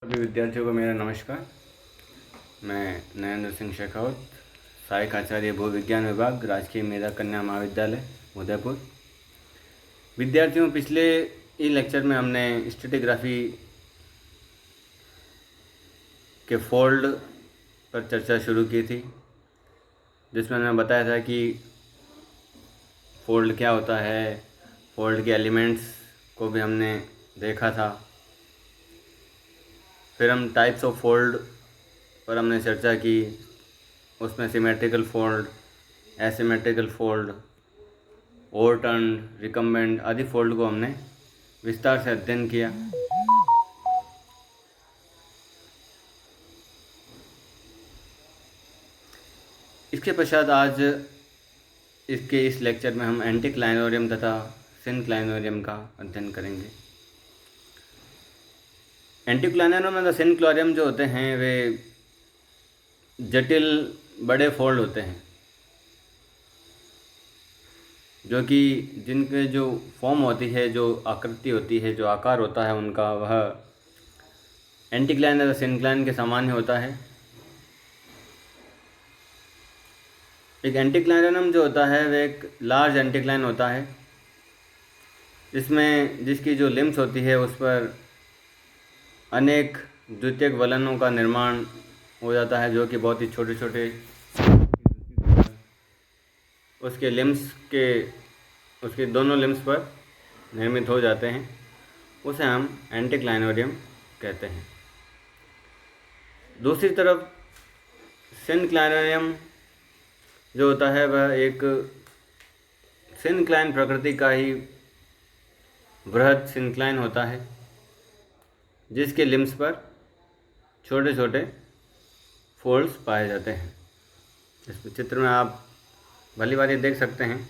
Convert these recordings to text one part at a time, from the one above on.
सभी विद्यार्थियों को मेरा नमस्कार। मैं नरेंद्र सिंह शेखावत, सहायक आचार्य भू विज्ञान विभाग, राजकीय मेधा कन्या महाविद्यालय उदयपुर। विद्यार्थियों, पिछले ई लेक्चर में हमने स्ट्रेटिग्राफी के फोल्ड पर चर्चा शुरू की थी, जिसमें मैंने बताया था कि फोल्ड क्या होता है, फोल्ड के एलिमेंट्स को भी हमने देखा था। फिर हम टाइप्स ऑफ फोल्ड पर हमने चर्चा की, उसमें symmetrical fold, asymmetrical fold, overturn, recumbent आदि फोल्ड को हमने विस्तार से अध्ययन किया। इसके पश्चात आज इस लेक्चर में हम एंटीक्लाइनोरियम तथा सिनक्लाइनोरियम का अध्ययन करेंगे। एंटीक्लाइनोरियम तथा सिनक्लाइनोरियम जो होते हैं वे जटिल बड़े फोल्ड होते हैं, जो कि जिनके जो फॉर्म होती है, जो आकृति होती है, जो आकार होता है उनका, वह एंटीक्लाइन तथा सिनक्लाइन के सामान्य होता है। एक एंटीक्लाइनोरियम जो होता है वह एक लार्ज एंटीक्लाइन होता है, जिसकी जो लिम्स होती है उस पर अनेक द्वितीयक वलनों का निर्माण हो जाता है, जो कि बहुत ही छोटे छोटे उसके दोनों लिम्स पर निर्मित हो जाते हैं। उसे हम एंटीक्लाइनोरियम कहते हैं। दूसरी तरफ सिनक्लाइनोरियम जो होता है वह एक सिनक्लाइन प्रकृति का ही बृहद सिनक्लाइन होता है, जिसके लिम्स पर छोटे छोटे फोल्ड्स पाए जाते हैं। इस चित्र में आप भली भांति देख सकते हैं,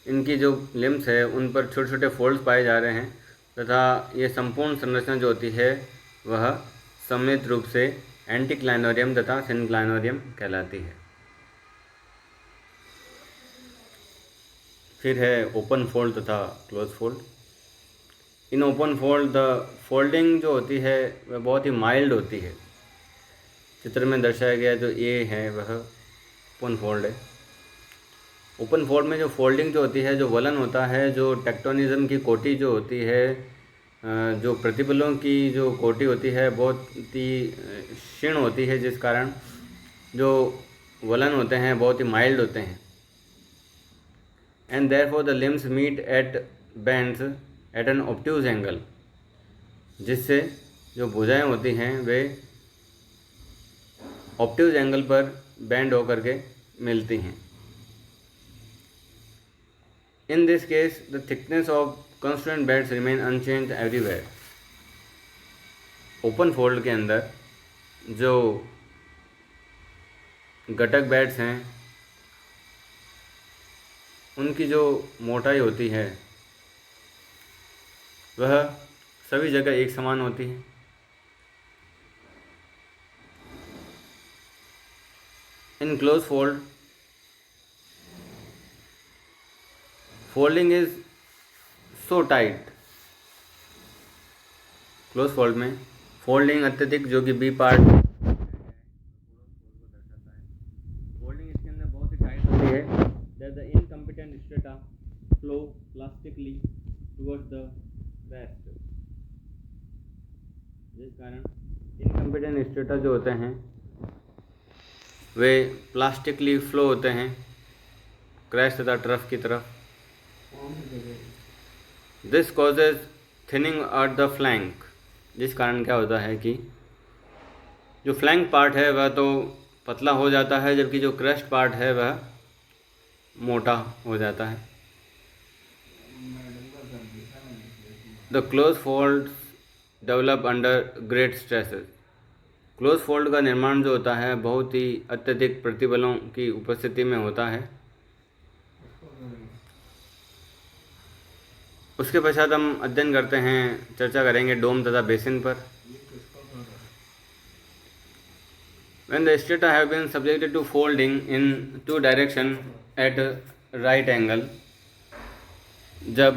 इनकी जो लिम्स है उन पर छोटे छोटे फोल्ड्स पाए जा रहे हैं, तथा ये संपूर्ण संरचना जो होती है वह सम्मिलित रूप से एंटीक्लाइनोरियम तथा सिनक्लाइनोरियम कहलाती है। फिर है ओपन फोल्ड तथा close fold. In open fold the folding जो होती है वह बहुत ही माइल्ड होती है। चित्र में दर्शाया गया जो ए है वह ओपन फोल्ड है। ओपन फोल्ड में जो फोल्डिंग जो होती है, जो वलन होता है, जो टेक्टोनिज्म की कोटि जो होती है, जो प्रतिबलों की जो कोटि होती है बहुत ही क्षीण होती है, जिस कारण जो वलन होते हैं बहुत ही माइल्ड होते हैं। And therefore the limbs meet at bends at an obtuse angle, जिससे जो भुजाएं होती हैं वे ऑब्ट्यूज एंगल पर बेंड होकर के मिलती हैं। In this case the thickness of constituent beds remain unchanged everywhere. Open fold के अंदर जो घटक बेड्स हैं उनकी जो मोटाई होती है वह सभी जगह एक समान होती है। In close fold folding is so tight. Close fold में फोल्डिंग अत्यधिक, जो कि बी पार्ट फोल्डिंग इसके अंदर बहुत ही टाइट होती है, that the incompetent strata flow plastically towards the west, जिस कारण इनकम्पिटेंट स्ट्रेटा जो होते हैं वे प्लास्टिकली फ्लो होते हैं क्रैश तथा ट्रफ की तरफ। This causes thinning at the flank, जिस कारण क्या होता है कि जो फ्लैंक पार्ट है वह तो पतला हो जाता है, जबकि जो क्रस्ट पार्ट है वह मोटा हो जाता है। The close folds develop under great stresses. Close fold का निर्माण जो होता है बहुत ही अत्यधिक प्रतिबलों की उपस्थिति में होता है। उसके पश्चात हम अध्ययन करते हैं, चर्चा करेंगे डोम तथा बेसिन पर। When the strata have been subjected to folding in two direction at right angle, जब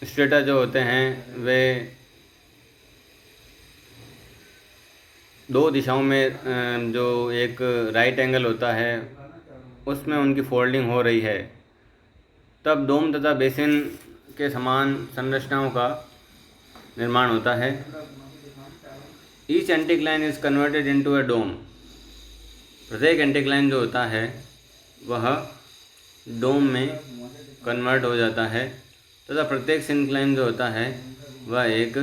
स्ट्रेटा जो होते हैं वे दो दिशाओं में जो एक राइट एंगल होता है उसमें उनकी फोल्डिंग हो रही है, तब डोम तथा बेसिन के समान संरचनाओं का निर्माण होता है। Each anticline is converted into a dome. प्रत्येक एंटीक्लाइन जो होता है वह डोम में कन्वर्ट हो जाता है तथा प्रत्येक सिंक्लाइन जो होता है वह एक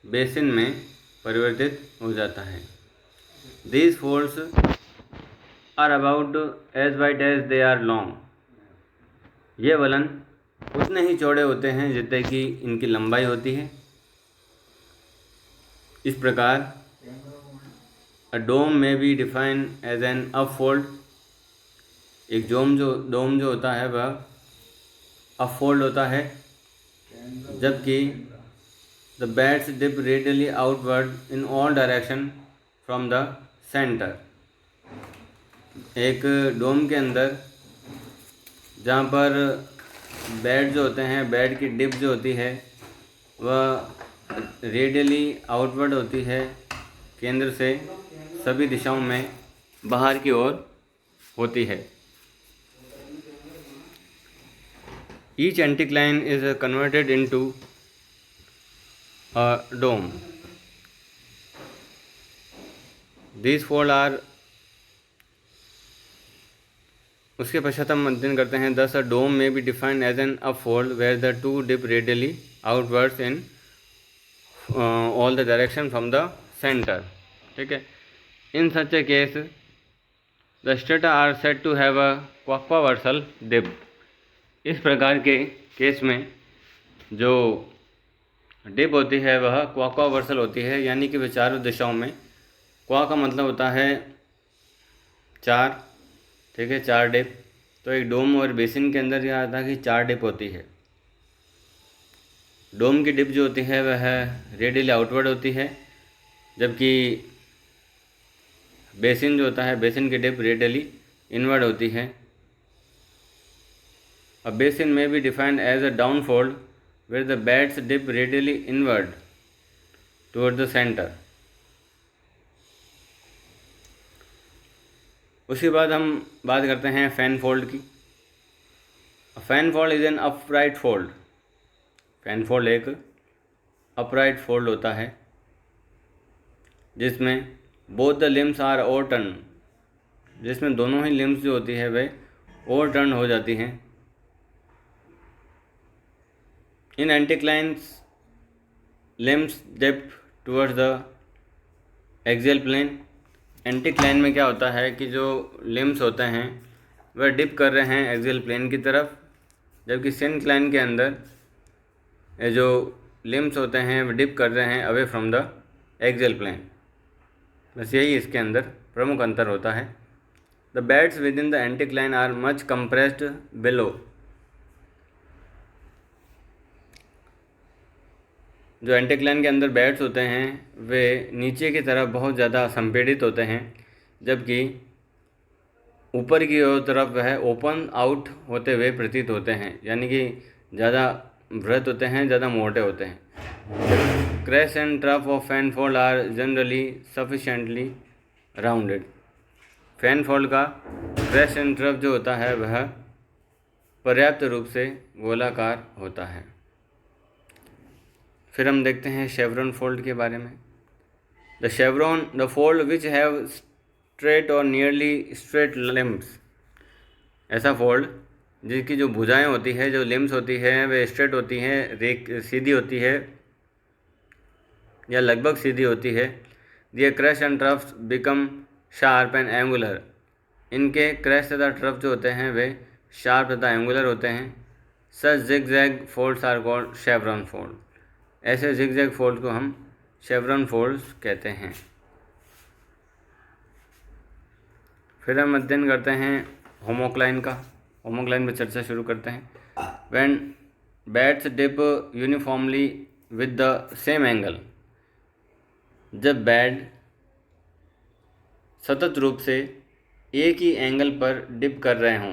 बेसिन में परिवर्तित हो जाता है। These folds are about as wide as they are long। ये वलन उतने ही चौड़े होते हैं जितने कि इनकी लंबाई होती है। इस प्रकार a dome may be defined as an upfold। एक डोम जो होता है वह अपफोल्ड होता है, जबकि the beds dip radially outward in all direction from the center। एक डोम के अंदर जहाँ पर बेड जो होते हैं, बेड की डिप जो होती है वह रेडियली आउटवर्ड होती है, केंद्र से सभी दिशाओं में बाहर की ओर होती है। Each anticline is converted into a dome। These folds are उसके पश्चात हम अध्ययन करते हैं। Thus a dome may be defined as an upfold where the two dip radially outwards in all the direction from the center। ठीक है। In such a case the strata are said to have a quaquaversal dip। इस प्रकार के case में जो dip होती है वह क्वाक्वावर्सल होती है, यानी कि वे चारों दिशाओं में। क्वा का मतलब होता है चार, ठीक है, चार डिप। तो एक डोम और बेसिन के अंदर यह आता है कि चार डिप होती है। डोम की डिप जो होती है वह रेडियली आउटवर्ड होती है, जबकि बेसिन जो होता है, बेसिन की डिप रेडियली इनवर्ड होती है। A basin may be defined as a downfold where the beds dip radially inward toward the center। उसके बाद हम बात करते हैं फैन फोल्ड की। Fan fold is an upright fold. Fan fold एक अपराइट फोल्ड होता है जिसमें both the limbs are overturn, जिसमें दोनों ही लिम्स जो होती है वे ओवरटर्न हो जाती हैं। In anticlines limbs dip towards the axial plane. Anticline में क्या होता है कि जो लिम्स होते हैं वह डिप कर रहे हैं एक्सियल प्लेन की तरफ, जबकि सिनक्लाइन के अंदर ये जो लिम्स होते हैं वह डिप कर रहे हैं away from the axial plane. बस यही इसके अंदर प्रमुख अंतर होता है। The beds within the anticline are much compressed below. जो एंटीक्लाइन के अंदर बेड्स होते हैं वे नीचे की तरफ बहुत ज़्यादा संपीड़ित होते हैं, जबकि ऊपर की ओर तरफ वह ओपन आउट होते हुए प्रतीत होते हैं, यानी कि ज़्यादा वृहत होते हैं, ज़्यादा मोटे होते हैं। Crest and trough of fan fold are generally sufficiently rounded. Fan fold का क्रैश एंड ट्रफ जो होता है वह पर्याप्त रूप से गोलाकार होता है। फिर हम देखते हैं शेवरॉन फोल्ड के बारे में। The fold which have straight और नियरली स्ट्रेट लिम्स। ऐसा फोल्ड जिसकी जो भुजाएं होती है, जो लिम्स होती है वे स्ट्रेट होती हैं, सीधी होती है या लगभग सीधी होती है। Their crest and troughs become sharp and angular. इनके क्रैश तथा ट्रफ जो होते हैं वे शार्प तथा एंगुलर होते हैं। Such zigzag folds are called chevron fold. ऐसे जिगजैग फोल्ड को हम शेवरॉन फोल्ड्स कहते हैं। फिर हम अध्ययन करते हैं होमोक्लाइन का। होमोक्लाइन पर चर्चा शुरू करते हैं। When beds dip uniformly with the same angle. जब बेड सतत रूप से एक ही एंगल पर डिप कर रहे हों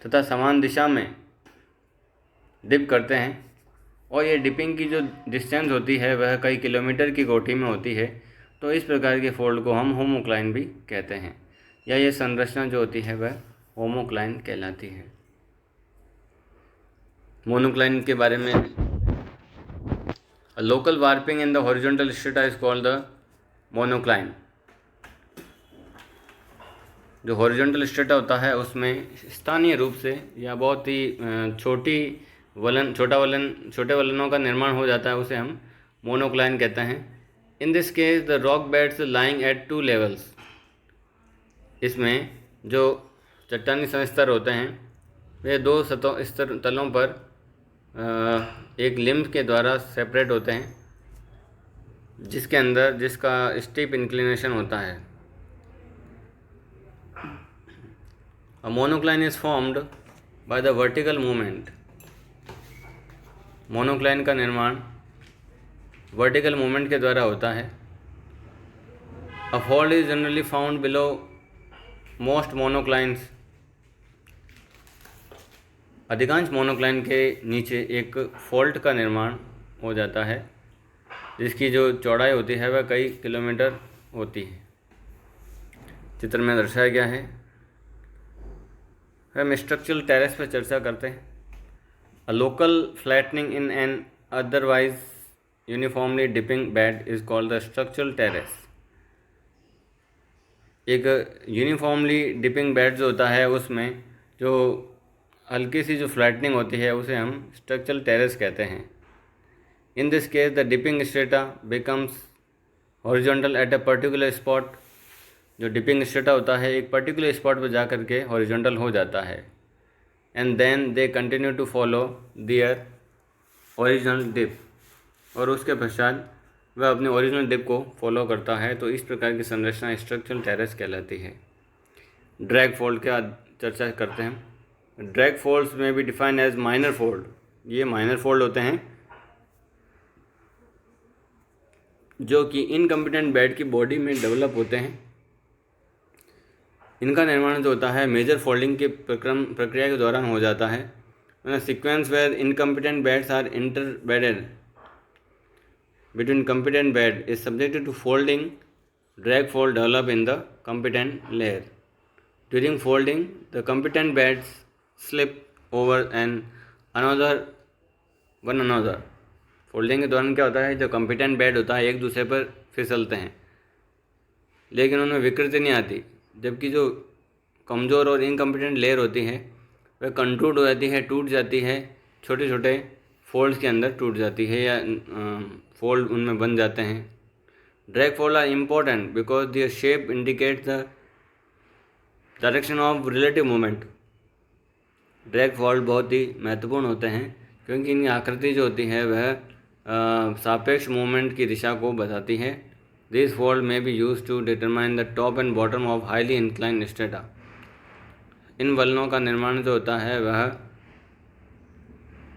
तथा समान दिशा में डिप करते हैं, और ये डिपिंग की जो डिस्टेंस होती है वह कई किलोमीटर की कोटि में होती है, तो इस प्रकार के फोल्ड को हम होमोक्लाइन भी कहते हैं, या ये संरचना जो होती है वह होमोक्लाइन कहलाती है। मोनोक्लाइन के बारे में, local warping in the horizontal strata is called the monocline. जो हॉरिजॉन्टल स्ट्रेटा होता है उसमें स्थानीय रूप से या बहुत ही छोटे वलनों का निर्माण हो जाता है, उसे हम मोनोक्लाइन कहते हैं। In this case the rock beds lying at 2 levels. इसमें जो चट्टानी संस्तर होते हैं वे 2 तलों पर एक लिम्ब के द्वारा सेपरेट होते हैं, जिसका स्टीप इंक्लिनेशन होता है। A monocline is formed by the vertical movement। मोनोक्लाइन का निर्माण वर्टिकल मूवमेंट के द्वारा होता है। A fold is generally found below most monoclines। अधिकांश मोनोक्लाइन के नीचे एक फॉल्ट का निर्माण हो जाता है, जिसकी जो चौड़ाई होती है वह कई किलोमीटर होती है। चित्र में दर्शाया गया है। हम स्ट्रक्चरल टेरेस पर चर्चा करते हैं। A local flattening in an otherwise uniformly dipping bed is called the structural terrace. एक यूनिफॉर्मली डिपिंग बेड जो होता है उसमें जो हल्की सी जो फ्लैटनिंग होती है उसे हम स्ट्रक्चरल टेरेस कहते हैं। In this case the dipping strata becomes horizontal at a particular spot. जो डिपिंग स्ट्रेटा होता है एक पर्टिकुलर स्पॉट पर जा कर के हॉरिजॉन्टल हो जाता है। And then they continue to follow their original dip. और उसके पश्चात वह अपने ओरिजिनल डिप को फॉलो करता है। तो इस प्रकार की संरचना स्ट्रक्चरल टेरेस कहलाती है। ड्रैग फोल्ड का चर्चा करते हैं। ड्रैग फोल्ड्स में भी डिफाइन एज माइनर फोल्ड। ये माइनर फोल्ड होते हैं जो कि इनकम्पिटेंट बेड की बॉडी में डेवलप होते हैं। इनका निर्माण जो होता है मेजर फोल्डिंग के प्रक्रिया के दौरान हो जाता है। Sequence where incompetent beds are interbedded between competent bed is subjected to folding. Drag fold develop in the competent layer. During folding, the competent beds slip over one another. Folding के दौरान क्या होता है, जो competent bed होता है एक दूसरे पर फिसलते हैं, लेकिन उनमें विकृति नहीं आती। जबकि जो कमज़ोर और इनकम्पिटेंट लेयर होती है वह कंटूट हो जाती है, टूट जाती है, छोटे छोटे फोल्ड्स के अंदर टूट जाती है या फोल्ड उनमें बन जाते हैं। Drag fold are important because their shape indicate the direction of relative movement. Drag fold बहुत ही महत्वपूर्ण होते हैं क्योंकि इनकी आकृति जो होती है वह सापेक्ष मूवमेंट की दिशा को बताती है। This fold may be use to determine the top and bottom of highly incline strata. इन वलनों का निर्माण जो होता है वह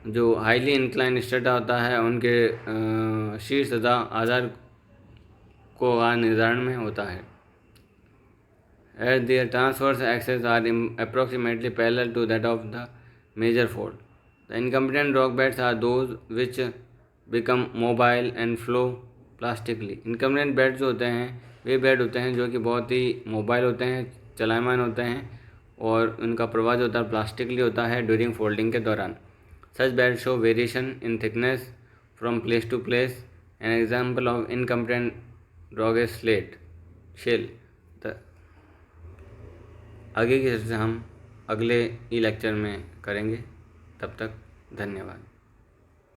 जो हाईली इंक्लाइन स्ट्रेटा होता है उनके शीर्ष तथा आधार को निर्धारण में होता है। At their transverse axes are approximately parallel to that of the major fold. The incompetent rock beds are those which become mobile and flow plastically. Incompetent bed जो होते हैं वे बेड होते हैं जो कि बहुत ही मोबाइल होते हैं, चलायमान होते हैं, और उनका प्रवाह जो होता है प्लास्टिकली होता है ड्यूरिंग फोल्डिंग के दौरान। Such beds show variation in thickness from place to place. An example of incompetent rock is shell। आगे की चर्चा हम अगले ई लेक्चर में करेंगे। तब तक धन्यवाद।